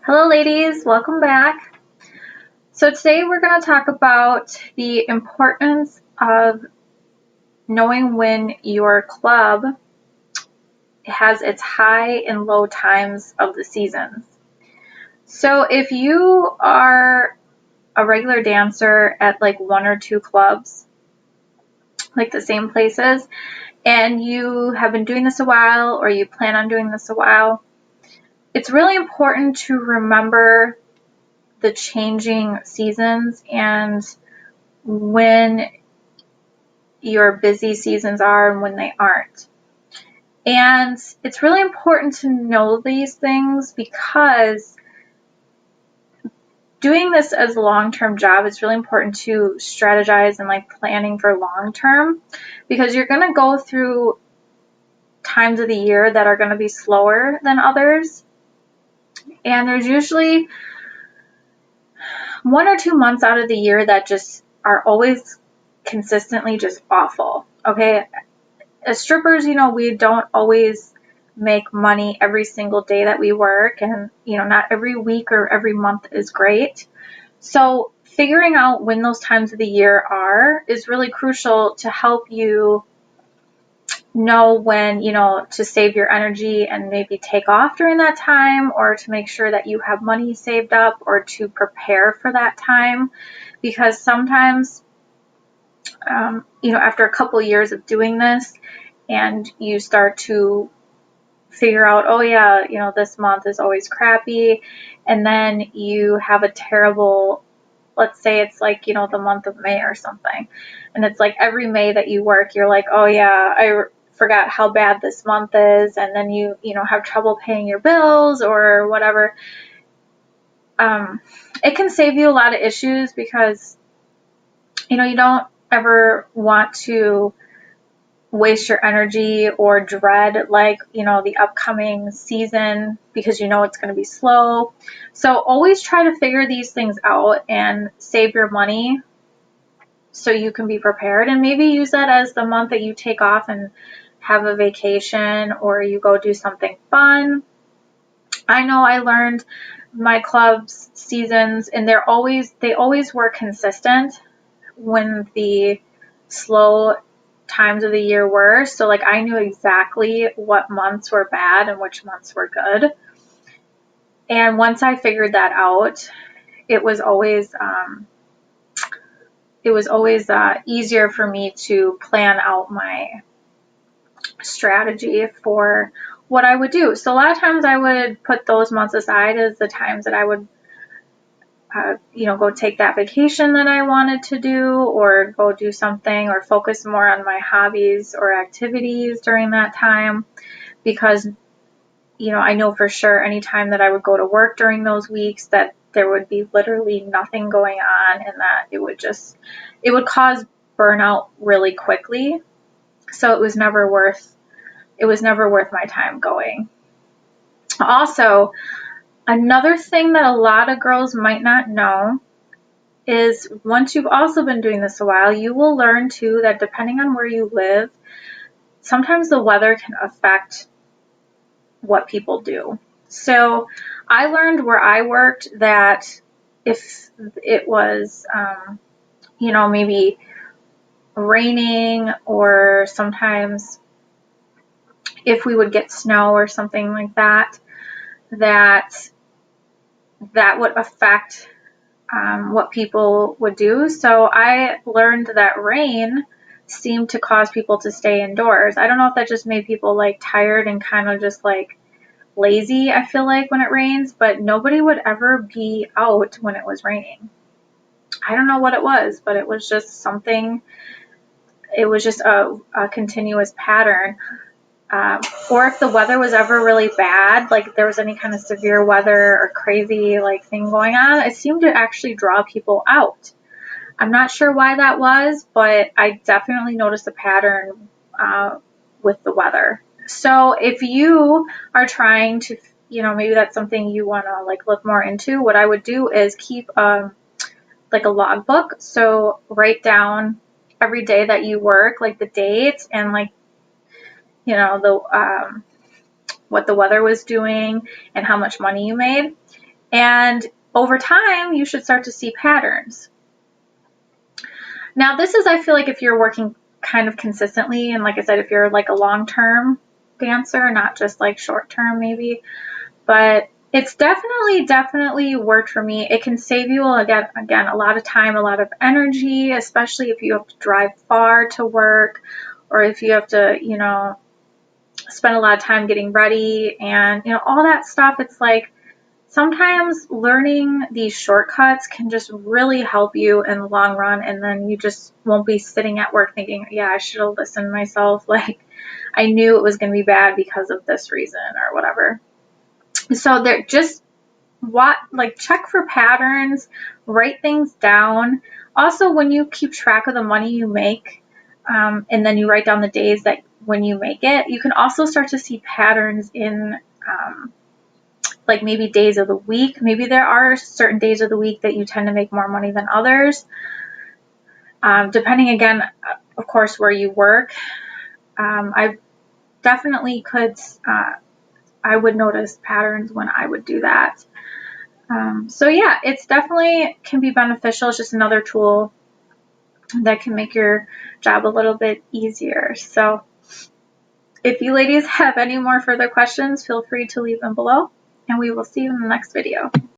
Hello ladies, welcome back. So today we're going to talk about the importance of knowing when your club has its high and low times of the seasons. So if you are a regular dancer at like one or two clubs, like the same places, and you have been doing this a while or you plan on doing this a while, it's really important to remember the changing seasons and when your busy seasons are and when they aren't. And it's really important to know these things because doing this as a long-term job, it's really important to strategize and like planning for long-term, because you're going to go through times of the year that are going to be slower than others. And there's usually 1 or 2 months out of the year that just are always consistently just awful. Okay. As strippers, we don't always make money every single day that we work, and, not every week or every month is great. So figuring out when those times of the year are is really crucial to help you know when, to save your energy and maybe take off during that time, or to make sure that you have money saved up, or to prepare for that time. Because sometimes, after a couple years of doing this, and you start to figure out, oh yeah, this month is always crappy, and then you have a terrible, let's say it's like, the month of May or something, and it's like every May that you work, you're like, oh yeah, I forgot how bad this month is, and then you have trouble paying your bills or whatever. It can save you a lot of issues because, you don't ever want to waste your energy or dread the upcoming season because it's going to be slow. So always try to figure these things out and save your money so you can be prepared, and maybe use that as the month that you take off and have a vacation or you go do something fun. I know I learned my club's seasons, and they always were consistent when the slow times of the year were. So like I knew exactly what months were bad and which months were good. And once I figured that out, it was always easier for me to plan out my strategy for what I would do. So a lot of times I would put those months aside as the times that I would go take that vacation that I wanted to do, or go do something, or focus more on my hobbies or activities during that time. Because, I know for sure anytime that I would go to work during those weeks that there would be literally nothing going on, and that it would cause burnout really quickly. So it was never worth my time going. Also, another thing that a lot of girls might not know is, once you've also been doing this a while, you will learn too that depending on where you live, sometimes the weather can affect what people do. So I learned where I worked that if it was, maybe raining, or sometimes if we would get snow or something like that, that would affect what people would do. So I learned that rain seemed to cause people to stay indoors. I don't know if that just made people like tired and kind of just like lazy, I feel like, when it rains, but nobody would ever be out when it was raining. I don't know what it was, but it was just something, it was just a continuous pattern. Or if the weather was ever really bad, like if there was any kind of severe weather or crazy like thing going on, it seemed to actually draw people out. I'm not sure why that was, but I definitely noticed a pattern with the weather. So if you are trying to, maybe that's something you want to like look more into, what I would do is keep like a logbook. So write down every day that you work, like the dates, and like, the what the weather was doing and how much money you made. And over time, you should start to see patterns. Now, this is, I feel like, if you're working kind of consistently, and like I said, if you're like a long-term dancer, not just like short-term maybe, but it's definitely worked for me. It can save you, again, a lot of time, a lot of energy, especially if you have to drive far to work, or if you have to, you know, spend a lot of time getting ready and, you know, all that stuff. It's like, sometimes learning these shortcuts can just really help you in the long run, and then you just won't be sitting at work thinking, yeah, I should have listened to myself. Like, I knew it was going to be bad because of this reason or whatever. So they're just check for patterns, write things down. Also, when you keep track of the money you make, and then you write down the days that when you make it, you can also start to see patterns in like maybe days of the week. Maybe there are certain days of the week that you tend to make more money than others. Depending, again, of course, where you work. I definitely could, I would notice patterns when I would do that. So yeah, it's definitely can be beneficial. It's just another tool that can make your job a little bit easier. So if you ladies have any more further questions, feel free to leave them below, and we will see you in the next video.